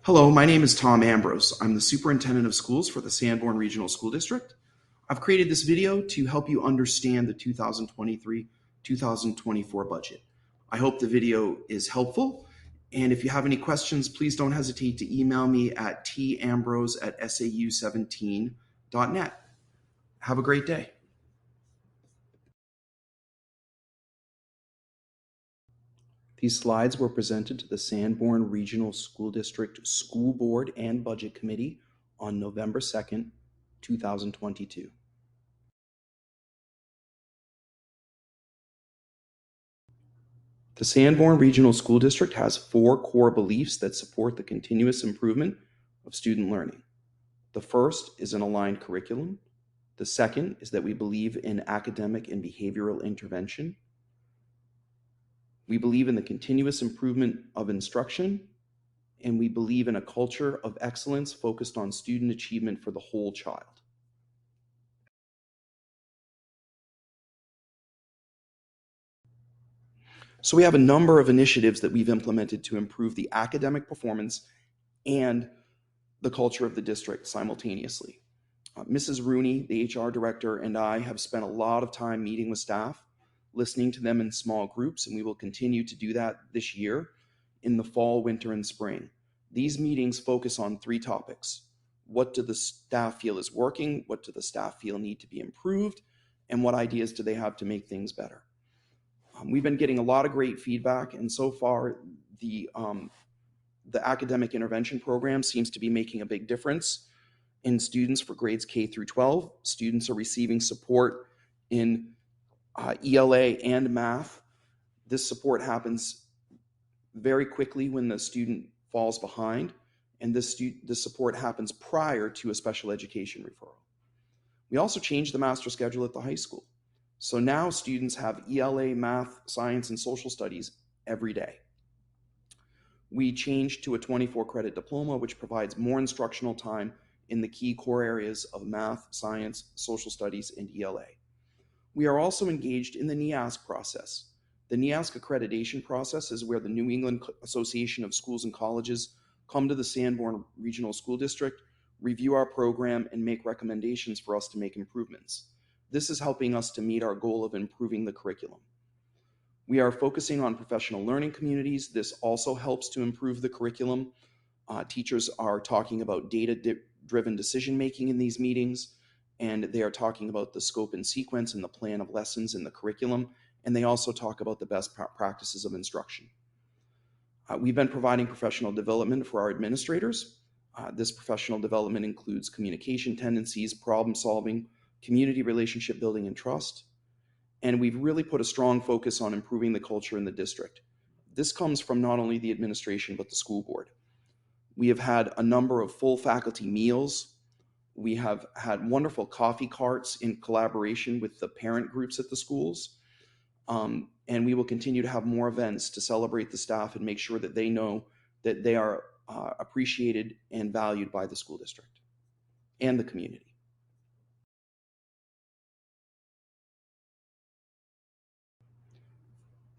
Hello, my name is Tom Ambrose. I'm the Superintendent of Schools for the Sanborn Regional School District. I've created this video to help you understand the 2023-2024 budget. I hope the video is helpful, and if you have any questions, please don't hesitate to email me at tambrose@sau17.net. Have a great day. These slides were presented to the Sanborn Regional School District School Board and Budget Committee on November 2nd, 2022. The Sanborn Regional School District has 4 core beliefs that support the continuous improvement of student learning. The first is an aligned curriculum. The second is that we believe in academic and behavioral intervention. We believe in the continuous improvement of instruction, and we believe in a culture of excellence focused on student achievement for the whole child. So we have a number of initiatives that we've implemented to improve the academic performance and the culture of the district simultaneously. Mrs. Rooney, the HR director, and I have spent a lot of time meeting with staff, listening to them in small groups, and we will continue to do that this year in the fall, winter, and spring. These meetings focus on 3 topics. What do the staff feel is working? What do the staff feel need to be improved? And what ideas do they have to make things better? We've been getting a lot of great feedback, and so far the academic intervention program seems to be making a big difference in students for grades K through 12. Students are receiving support in ELA and math. This support happens very quickly when the student falls behind, and this support happens prior to a special education referral. We also changed the master schedule at the high school. So now students have ELA, math, science, and social studies every day. We changed to a 24 credit diploma, which provides more instructional time in the key core areas of math, science, social studies, and ELA. We are also engaged in the NEASC process. The NEASC accreditation process is where the New England Association of Schools and Colleges come to the Sanborn Regional School District, review our program, and make recommendations for us to make improvements. This is helping us to meet our goal of improving the curriculum. We are focusing on professional learning communities. This also helps to improve the curriculum. Teachers are talking about data-driven decision-making in these meetings, and they are talking about the scope and sequence and the plan of lessons in the curriculum, and they also talk about the best practices of instruction. We've been providing professional development for our administrators. This professional development includes communication tendencies, problem solving, community relationship building, and trust. And we've really put a strong focus on improving the culture in the district. This comes from not only the administration, but the school board. We have had a number of full faculty meals. We have had wonderful coffee carts in collaboration with the parent groups at the schools. And we will continue to have more events to celebrate the staff and make sure that they know that they are appreciated and valued by the school district and the community.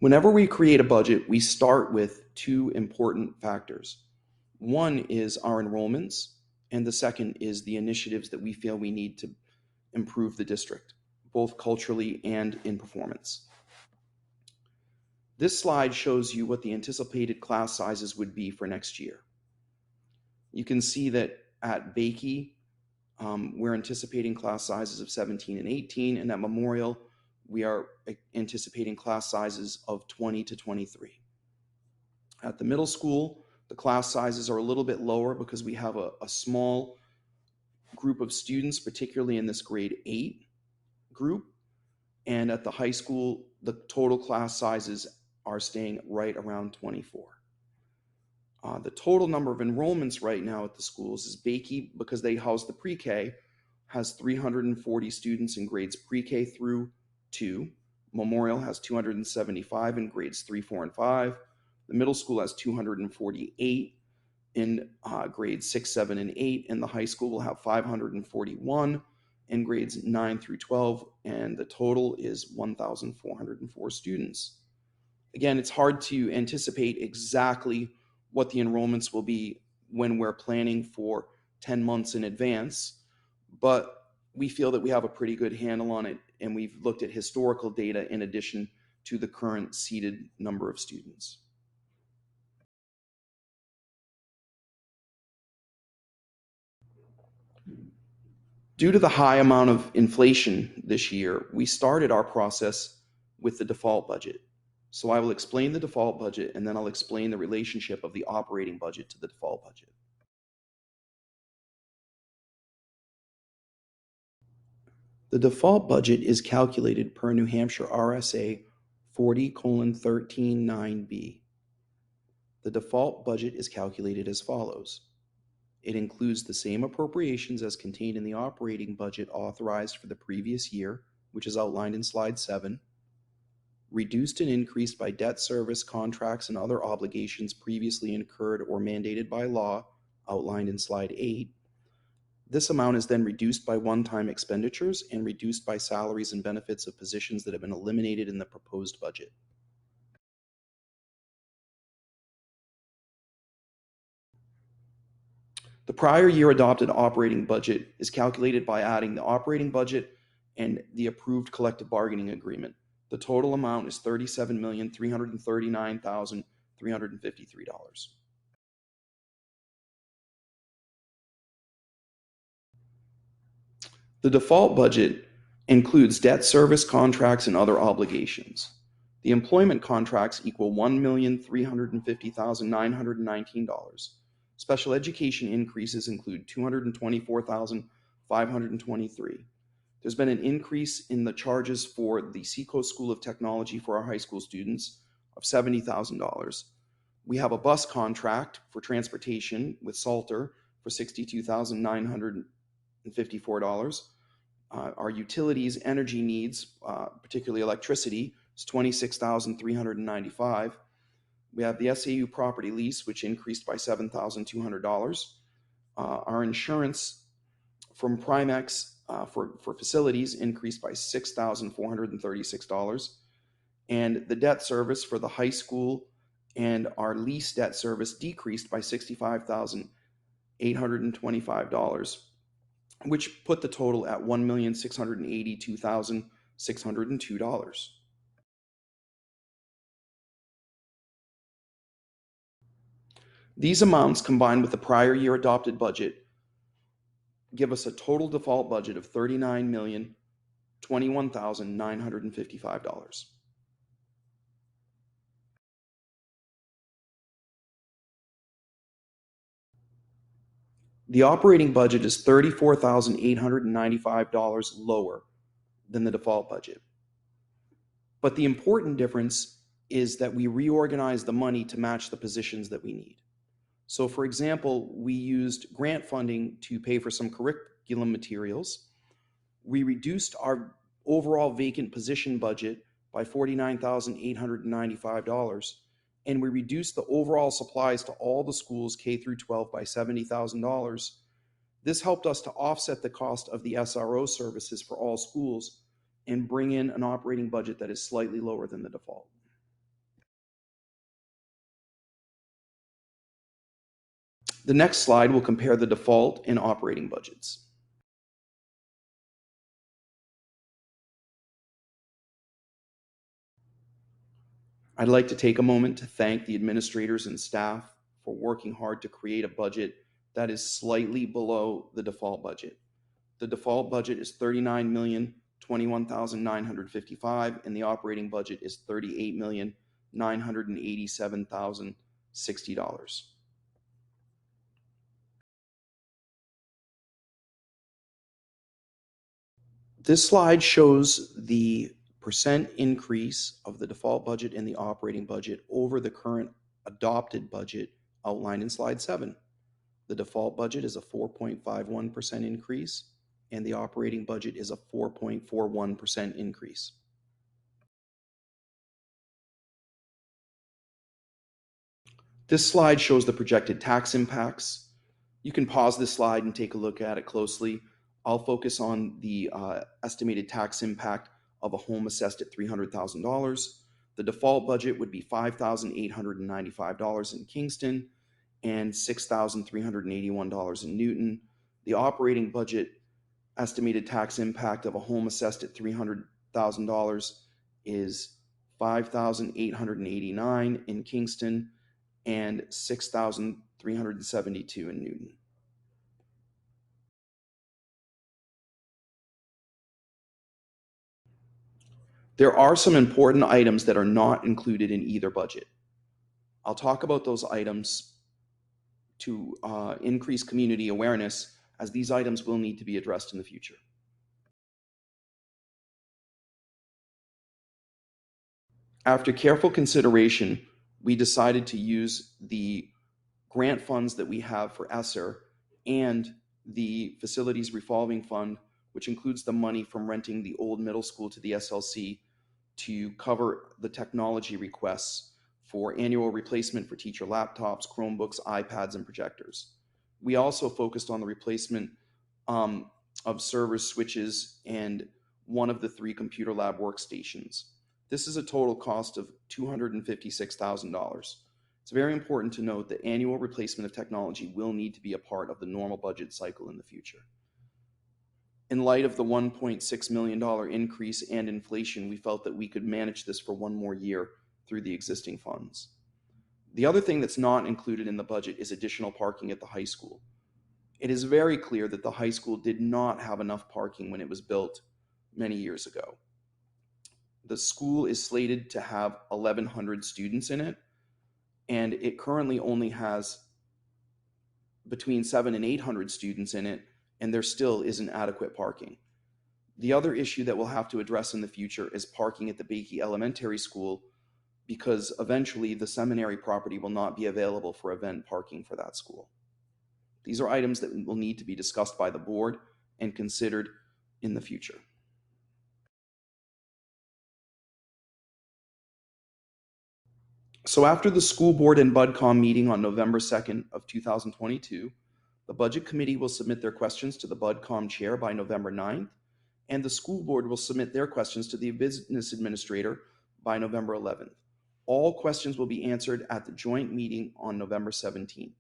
Whenever we create a budget, we start with 2 important factors. One is our enrollments, and the second is the initiatives that we feel we need to improve the district, both culturally and in performance. This slide shows you what the anticipated class sizes would be for next year. You can see that at Bakey, we're anticipating class sizes of 17 and 18, and at Memorial, we are anticipating class sizes of 20 to 23. At the middle school, the class sizes are a little bit lower because we have a small group of students, particularly in this grade 8 group. And at the high school, the total class sizes are staying right around 24. The total number of enrollments right now at the schools is Bakey, because they house the pre-K, has 340 students in grades pre-K through 2. Memorial has 275 in grades 3, 4, and 5. The middle school has 248 in grades 6, 7, and 8, and the high school will have 541 in grades 9 through 12, and the total is 1,404 students. Again, it's hard to anticipate exactly what the enrollments will be when we're planning for 10 months in advance, but we feel that we have a pretty good handle on it, and we've looked at historical data in addition to the current seated number of students. Due to the high amount of inflation this year, we started our process with the default budget. So I will explain the default budget, and then I'll explain the relationship of the operating budget to the default budget. The default budget is calculated per New Hampshire RSA 40:13(9)B. The default budget is calculated as follows. It includes the same appropriations as contained in the operating budget authorized for the previous year, which is outlined in slide 7, reduced and increased by debt service, contracts, and other obligations previously incurred or mandated by law, outlined in slide 8. This amount is then reduced by one-time expenditures and reduced by salaries and benefits of positions that have been eliminated in the proposed budget. The prior year adopted operating budget is calculated by adding the operating budget and the approved collective bargaining agreement. The total amount is $37,339,353. The default budget includes debt service, contracts, and other obligations. The employment contracts equal $1,350,919. Special education increases include $224,523. There's been an increase in the charges for the Seacoast School of Technology for our high school students of $70,000. We have a bus contract for transportation with Salter for $62,954. Our utilities energy needs, particularly electricity, is $26,395. We have the SAU property lease, which increased by $7,200. Our insurance from Primex for facilities increased by $6,436. And the debt service for the high school and our lease debt service decreased by $65,825, which put the total at $1,682,602. These amounts, combined with the prior year adopted budget, give us a total default budget of $39,021,955. The operating budget is $34,895 lower than the default budget. But the important difference is that we reorganize the money to match the positions that we need. So for example, we used grant funding to pay for some curriculum materials. We reduced our overall vacant position budget by $49,895, and we reduced the overall supplies to all the schools K through 12 by $70,000. This helped us to offset the cost of the SRO services for all schools and bring in an operating budget that is slightly lower than the default. The next slide will compare the default and operating budgets. I'd like to take a moment to thank the administrators and staff for working hard to create a budget that is slightly below the default budget. The default budget is $39,021,955, and the operating budget is $38,987,060. This slide shows the percent increase of the default budget and the operating budget over the current adopted budget outlined in slide 7. The default budget is a 4.51% increase, and the operating budget is a 4.41% increase. This slide shows the projected tax impacts. You can pause this slide and take a look at it closely. I'll focus on the estimated tax impact of a home assessed at $300,000. The default budget would be $5,895 in Kingston, and $6,381 in Newton. The operating budget estimated tax impact of a home assessed at $300,000 is 5,889 in Kingston and 6,372 in Newton. There are some important items that are not included in either budget. I'll talk about those items to increase community awareness, as these items will need to be addressed in the future. After careful consideration, we decided to use the grant funds that we have for ESSER and the Facilities Revolving Fund, which includes the money from renting the old middle school to the SLC, to cover the technology requests for annual replacement for teacher laptops, Chromebooks, iPads, and projectors. We also focused on the replacement of servers, switches, and one of the 3 computer lab workstations. This is a total cost of $256,000. It's very important to note that annual replacement of technology will need to be a part of the normal budget cycle in the future. In light of the $1.6 million increase and inflation, we felt that we could manage this for one more year through the existing funds. The other thing that's not included in the budget is additional parking at the high school. It is very clear that the high school did not have enough parking when it was built many years ago. The school is slated to have 1,100 students in it, and it currently only has between 700 and 800 students in it, and there still isn't adequate parking. The other issue that we'll have to address in the future is parking at the Bakey Elementary School, because eventually the seminary property will not be available for event parking for that school. These are items that will need to be discussed by the board and considered in the future. So after the school board and BudCom meeting on November 2nd of 2022, the budget committee will submit their questions to the BudCom chair by November 9th, and the school board will submit their questions to the business administrator by November 11th. All questions will be answered at the joint meeting on November 17th.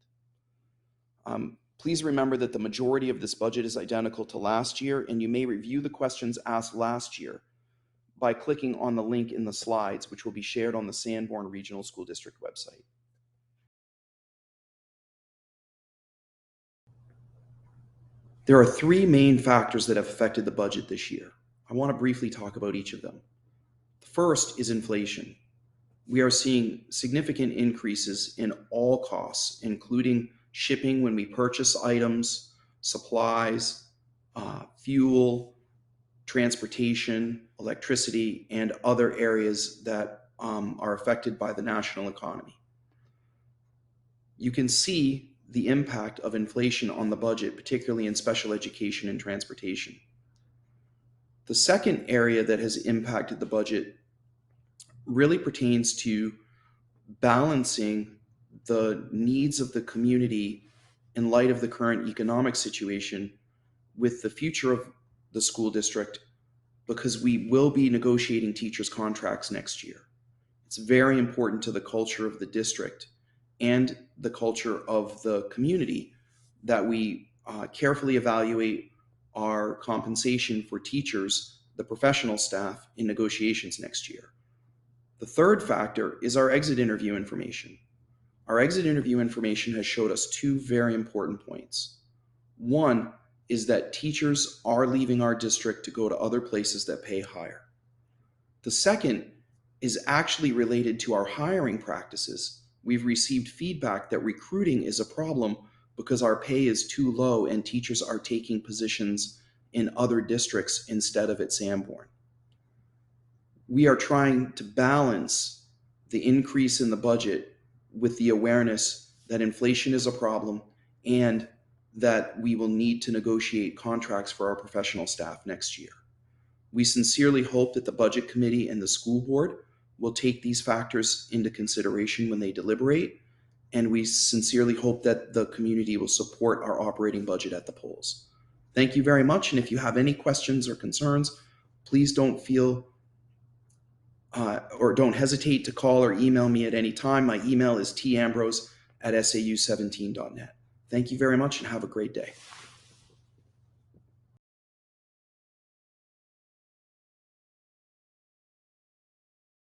Please remember that the majority of this budget is identical to last year, and you may review the questions asked last year by clicking on the link in the slides, which will be shared on the Sanborn Regional School District website. There are 3 main factors that have affected the budget this year. I want to briefly talk about each of them. The first is inflation. We are seeing significant increases in all costs, including shipping when we purchase items, supplies, fuel, transportation, electricity, and other areas that are affected by the national economy. You can see the impact of inflation on the budget, particularly in special education and transportation. The second area that has impacted the budget really pertains to balancing the needs of the community in light of the current economic situation with the future of the school district, because we will be negotiating teachers' contracts next year. It's very important to the culture of the district and the culture of the community that we carefully evaluate our compensation for teachers, the professional staff, in negotiations next year. The third factor is our exit interview information. Our exit interview information has showed us 2 very important points. One is that teachers are leaving our district to go to other places that pay higher. The second is actually related to our hiring practices. We've received feedback that recruiting is a problem because our pay is too low and teachers are taking positions in other districts instead of at Sanborn. We are trying to balance the increase in the budget with the awareness that inflation is a problem and that we will need to negotiate contracts for our professional staff next year. We sincerely hope that the budget committee and the school board will take these factors into consideration when they deliberate, and we sincerely hope that the community will support our operating budget at the polls. Thank you very much, and if you have any questions or concerns, please don't hesitate to call or email me at any time. My email is tambrose sau17.net. Thank you very much and have a great day.